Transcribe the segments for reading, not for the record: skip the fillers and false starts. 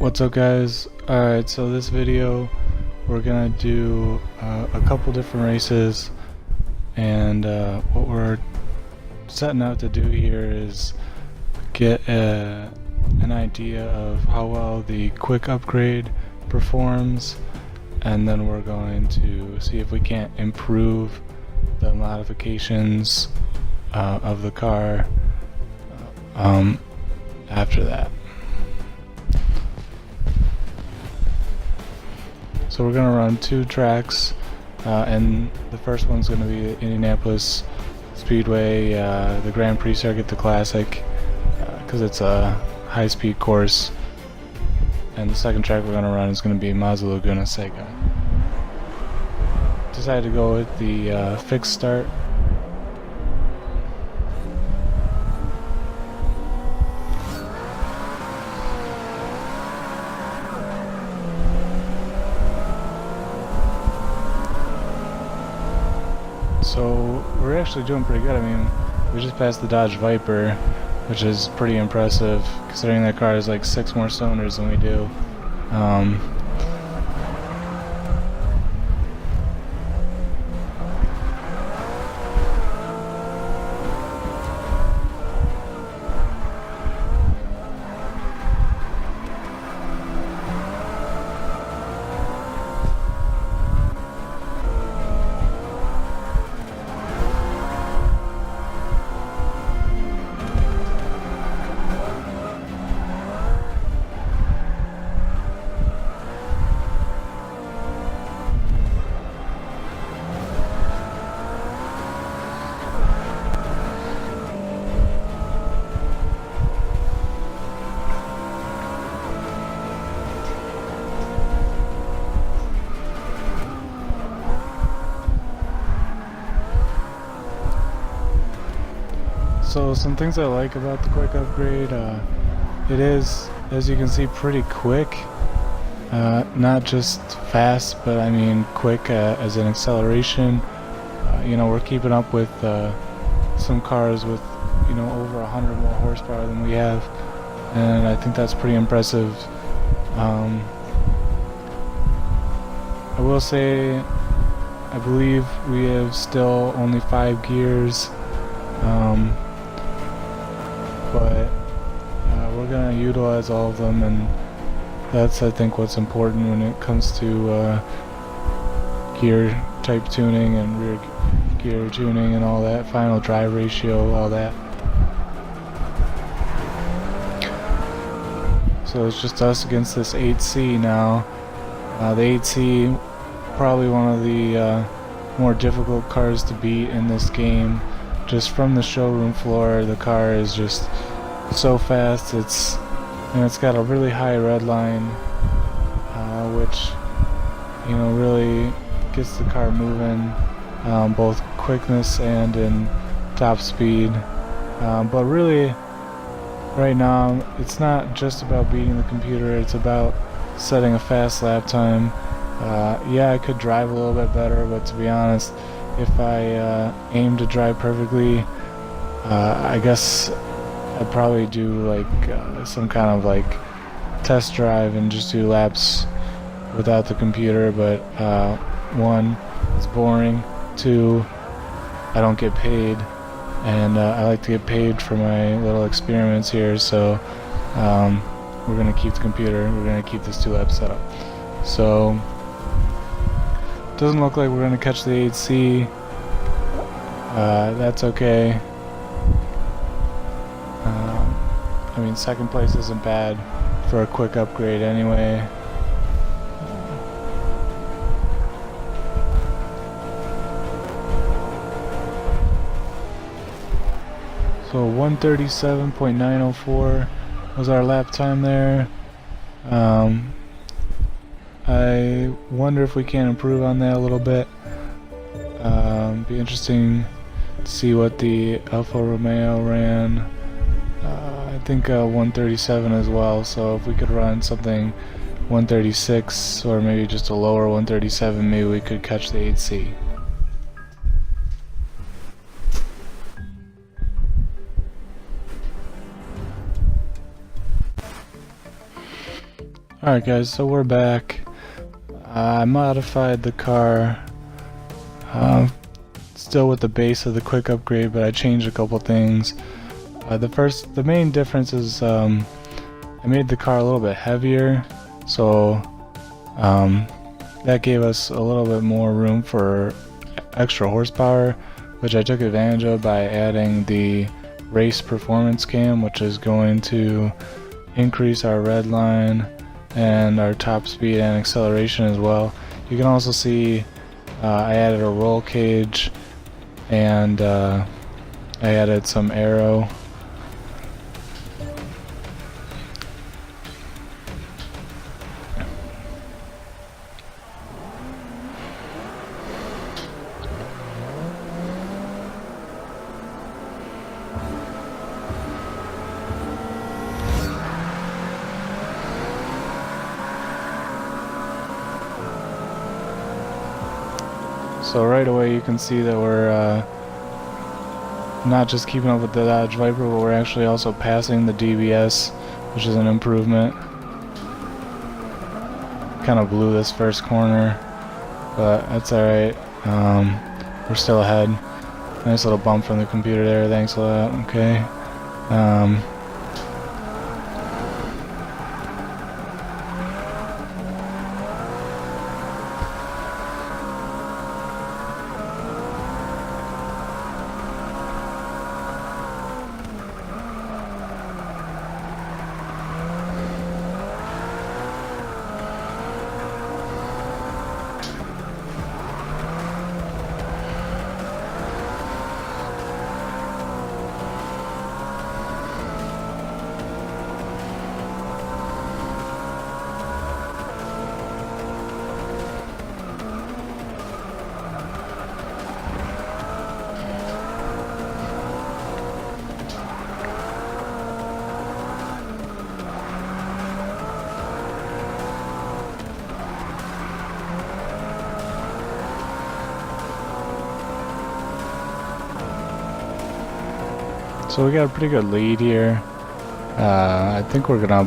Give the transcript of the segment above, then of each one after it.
What's up, guys? Alright, so this video we're gonna do a couple different races, and what we're setting out to do here is get an idea of how well the quick upgrade performs, and then we're going to see if we can't improve the modifications of the car after that. So we're going to run two tracks, and the first one's going to be Indianapolis Speedway, the Grand Prix circuit, the Classic, because it's a high-speed course. And the second track we're going to run is going to be Mazda Laguna Seca. Decided to go with the fixed start. So we're actually doing pretty good. I mean, we just passed the Dodge Viper, which is pretty impressive considering that car has like 6 more cylinders than we do. So some things I like about the quick upgrade, it is, as you can see, pretty quick. Not just fast, but I mean quick as an acceleration. You know, we're keeping up with some cars with, you know, over 100 more horsepower than we have, and I think that's pretty impressive. I will say, I believe we have still only 5 gears. But we're going to utilize all of them, and that's, I think, what's important when it comes to gear type tuning and rear gear tuning and all that, final drive ratio, all that. So it's just us against this 8C now. The 8C, probably one of the more difficult cars to beat in this game. Just from the showroom floor, the car is just so fast. It's got a really high red line, which, you know, really gets the car moving, both quickness and in top speed. But really, right now, it's not just about beating the computer. It's about setting a fast lap time. Yeah, I could drive a little bit better, but to be honest, if I aim to drive perfectly, I guess I'd probably do like some kind of like test drive and just do laps without the computer. But 1, it's boring. 2, I don't get paid, and I like to get paid for my little experiments here. So we're gonna keep the computer. We're gonna keep this 2-lap setup. So doesn't look like we're going to catch the 8C. That's okay. I mean, second place isn't bad for a quick upgrade anyway. So 1:37.904 was our lap time there. I wonder if we can improve on that a little bit. Be interesting to see what the Alfa Romeo ran. I think 1:37 as well, so if we could run something 1:36 or maybe just a lower 1:37, maybe we could catch the 8C. Alright guys, so we're back. I modified the car, still with the base of the quick upgrade, but I changed a couple things. The main difference is I made the car a little bit heavier, so that gave us a little bit more room for extra horsepower, which I took advantage of by adding the race performance cam, which is going to increase our red line and our top speed and acceleration as well. You can also see I added a roll cage and I added some aero. So right away you can see that we're not just keeping up with the Dodge Viper, but we're actually also passing the DBS, which is an improvement. Kind of blew this first corner, but that's alright. We're still ahead. Nice little bump from the computer there, thanks a lot. Okay. So we got a pretty good lead here. I think we're gonna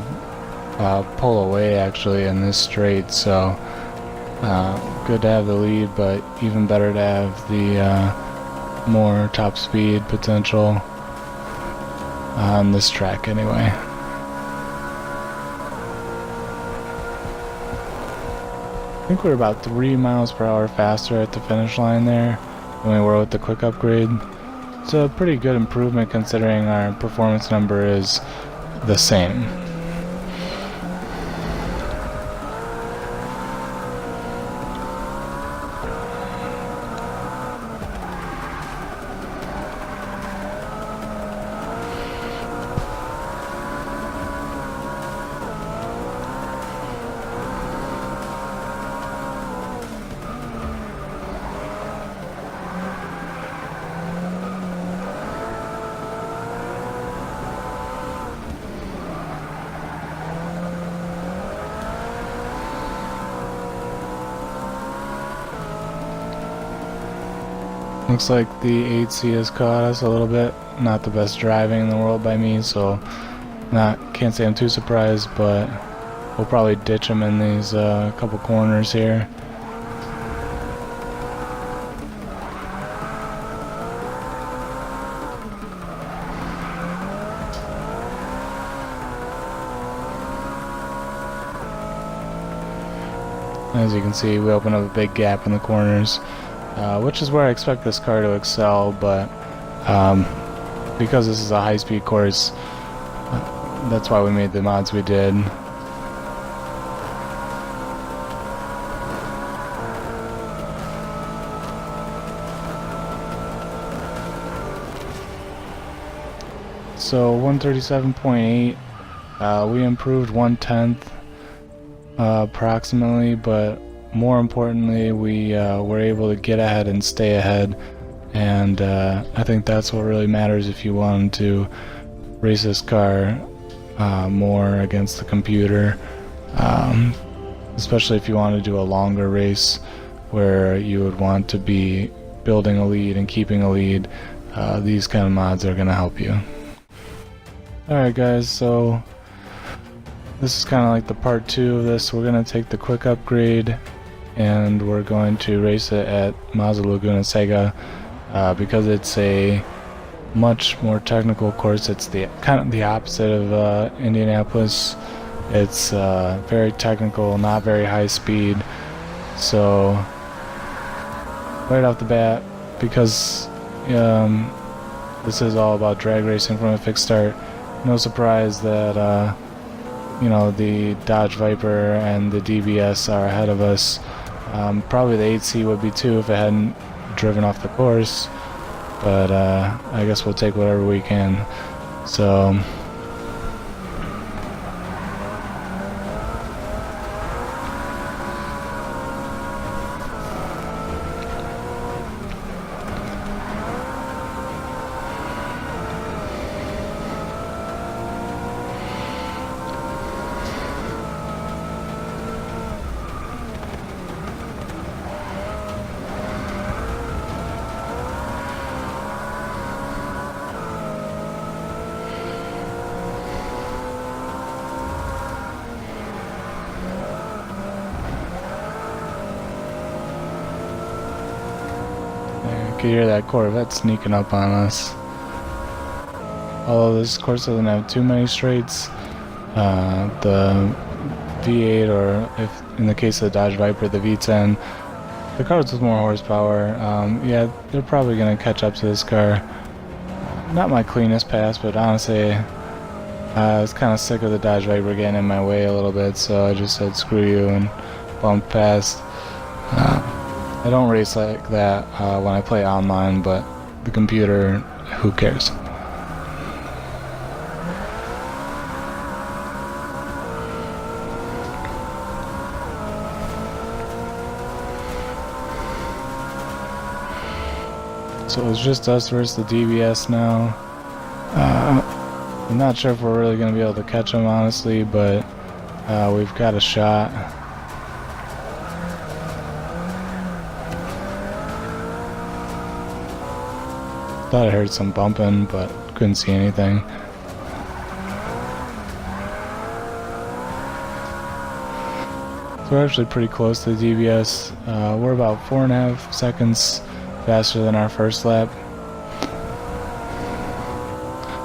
pull away actually in this straight, so good to have the lead, but even better to have the more top speed potential on this track anyway. I think we're about 3 miles per hour faster at the finish line there than we were with the quick upgrade. It's a pretty good improvement considering our performance number is the same. Looks like the 8C has caught us a little bit. Not the best driving in the world by me, so can't say I'm too surprised, but we'll probably ditch him in these couple corners here. As you can see, we open up a big gap in the corners. Which is where I expect this car to excel, but because this is a high-speed course, that's why we made the mods we did. So 137.8, we improved 1/10 approximately, but more importantly, we were able to get ahead and stay ahead, and I think that's what really matters if you want to race this car more against the computer, especially if you want to do a longer race where you would want to be building a lead and keeping a lead. These kind of mods are going to help you. Alright guys, so this is kind of like the part 2 of this. We're going to take the quick upgrade and we're going to race it at Mazda Laguna Seca because it's a much more technical course. It's the kind of the opposite of Indianapolis. It's very technical, not very high speed. So right off the bat, because this is all about drag racing from a fixed start, no surprise that you know, the Dodge Viper and the DBS are ahead of us. Probably the 8C would be too if it hadn't driven off the course, but I guess we'll take whatever we can. So you can hear that Corvette sneaking up on us. Although this course doesn't have too many straights, the V8, or if in the case of the Dodge Viper, the V10, the cars with more horsepower, yeah, they're probably going to catch up to this car. Not my cleanest pass, but honestly, I was kind of sick of the Dodge Viper getting in my way a little bit, so I just said screw you and bumped past. I don't race like that when I play online, but the computer, who cares? So it's just us versus the DBS now. I'm not sure if we're really going to be able to catch them, honestly, but we've got a shot. Thought I heard some bumping, but couldn't see anything. So we're actually pretty close to the DBS. We're about 4.5 seconds faster than our first lap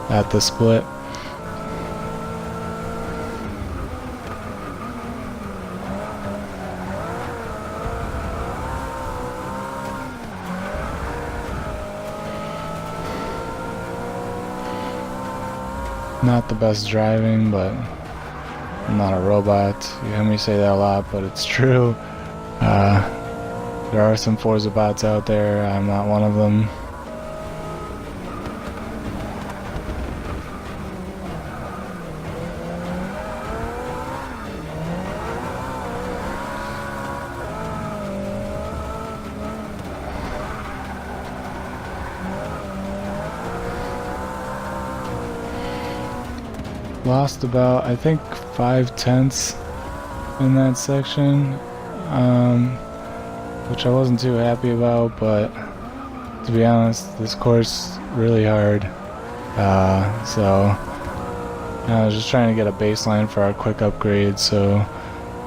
at the split. Not the best driving, but I'm not a robot. You hear me say that a lot, but it's true. There are some Forza bots out there. I'm not one of them. Lost about, I think, 5/10 in that section, which I wasn't too happy about, but to be honest, this course really hard. So I was just trying to get a baseline for our quick upgrade, so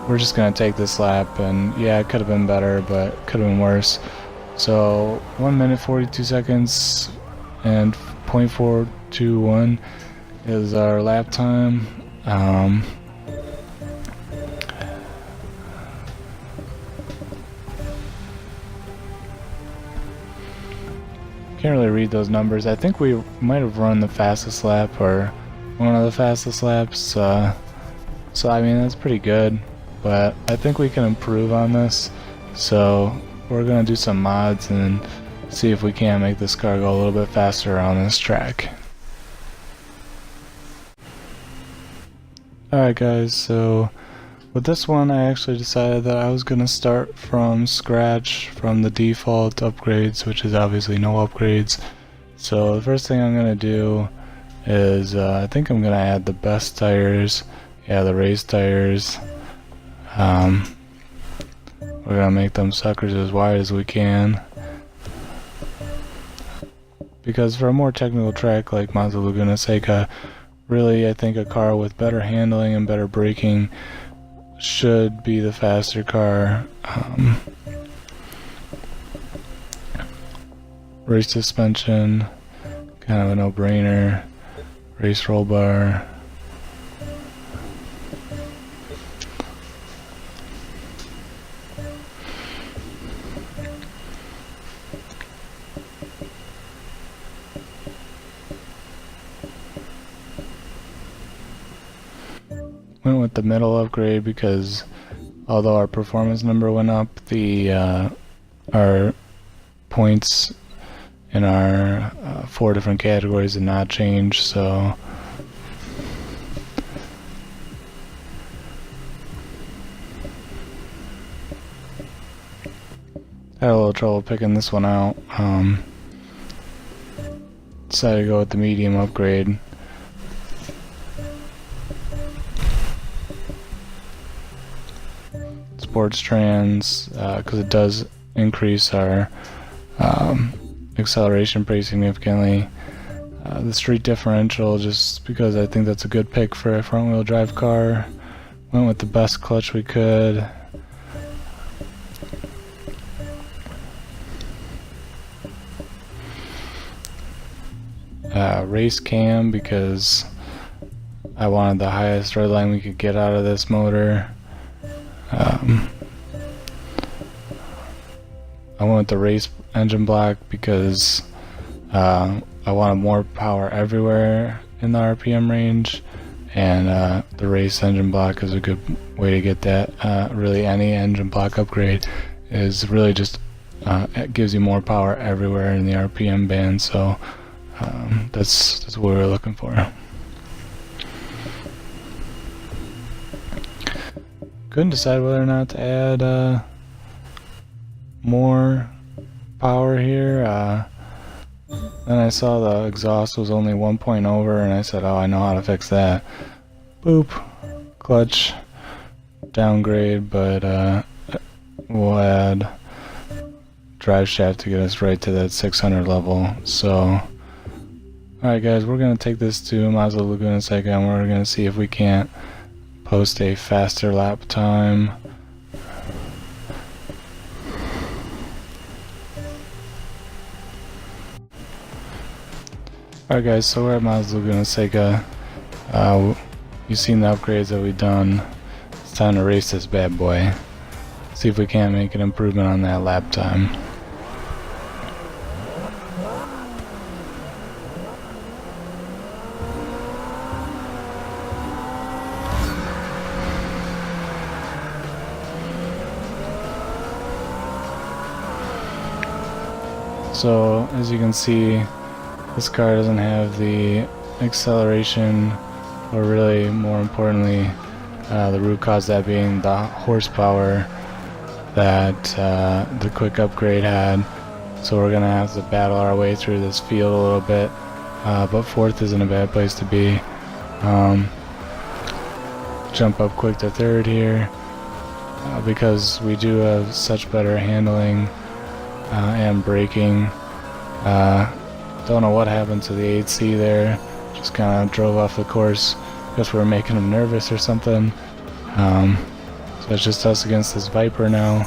we're just gonna take this lap, and yeah, it could have been better, but could have been worse. So 1 minute 42 seconds and .421 is our lap time. Can't really read those numbers. I think we might have run the fastest lap, or one of the fastest laps, so I mean, that's pretty good, but I think we can improve on this, so we're gonna do some mods and see if we can make this car go a little bit faster on this track. Alright guys, so with this one I actually decided that I was going to start from scratch from the default upgrades, which is obviously no upgrades. So the first thing I'm going to do is I think I'm going to add the best tires, yeah, the race tires. We're going to make them suckers as wide as we can, because for a more technical track like Mazda Laguna Seca, Really, I think a car with better handling and better braking should be the faster car. Race suspension, kind of a no-brainer. Race roll bar. Went with the middle upgrade because although our performance number went up, our points in our 4 different categories did not change, so had a little trouble picking this one out. Decided to go with the medium upgrade. Sports trans, because it does increase our acceleration pretty significantly. The street differential, just because I think that's a good pick for a front wheel drive car. Went with the best clutch we could. Race cam, because I wanted the highest red line we could get out of this motor. I went with the race engine block because I wanted more power everywhere in the RPM range, and the race engine block is a good way to get that. Really, any engine block upgrade is really just it gives you more power everywhere in the RPM band, so that's what we're looking for. Couldn't decide whether or not to add more power here. Then I saw the exhaust was only 1 point over, and I said, oh, I know how to fix that. Boop. Clutch downgrade, but we'll add drive shaft to get us right to that 600 level. So alright guys, we're going to take this to Mazda Laguna Seca, and we're going to see if we can't post a faster lap time. Alright guys, so we're at Mazda Laguna Seca. You've seen the upgrades that we've done. It's time to race this bad boy. See if we can't make an improvement on that lap time. So as you can see, this car doesn't have the acceleration, or really more importantly, the root cause that being the horsepower that the quick upgrade had. So we're gonna have to battle our way through this field a little bit, but fourth isn't a bad place to be. Jump up quick to third here, because we do have such better handling and braking. Don't know what happened to the 8C there, just kind of drove off the course. Guess we were making him nervous or something. So it's just us against this Viper now.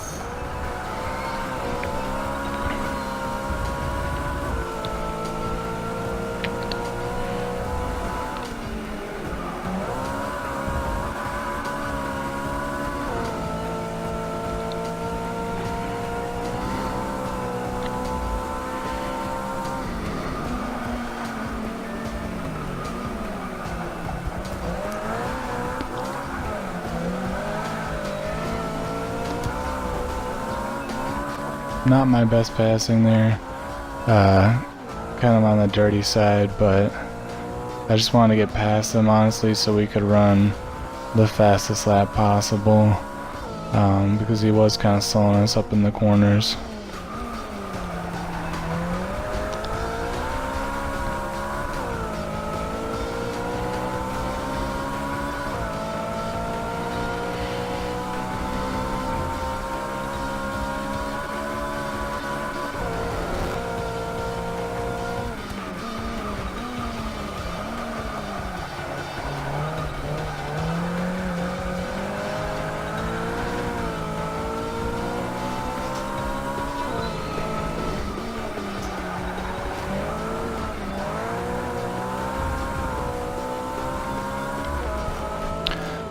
Not my best passing there, kind of on the dirty side, but I just wanted to get past him honestly so we could run the fastest lap possible, because he was kind of slowing us up in the corners.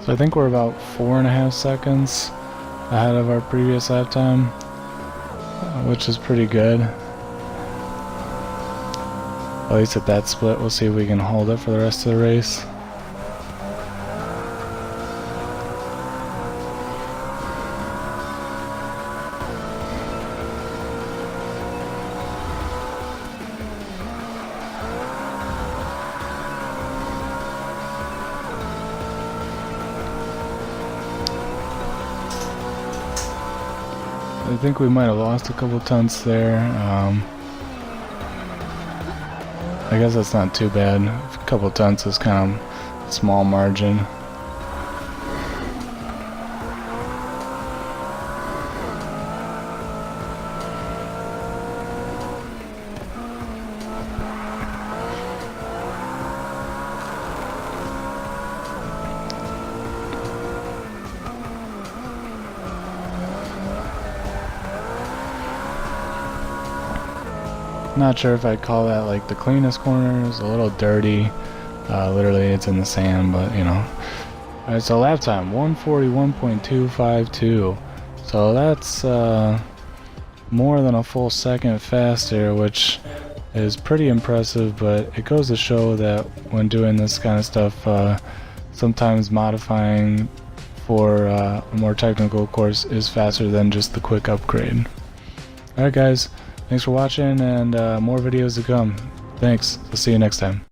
So I think we're about 4.5 seconds ahead of our previous lap time, which is pretty good. At least at that split. We'll see if we can hold it for the rest of the race. I think we might have lost a couple tenths there. I guess that's not too bad. A couple tenths is kind of a small margin. Not sure if I'd call that like the cleanest corners, a little dirty. Literally it's in the sand, but you know. Alright, so lap time 141.252. So that's more than a full second faster, which is pretty impressive, but it goes to show that when doing this kind of stuff, sometimes modifying for a more technical course is faster than just the quick upgrade. Alright guys, thanks for watching, and more videos to come. Thanks. I'll see you next time.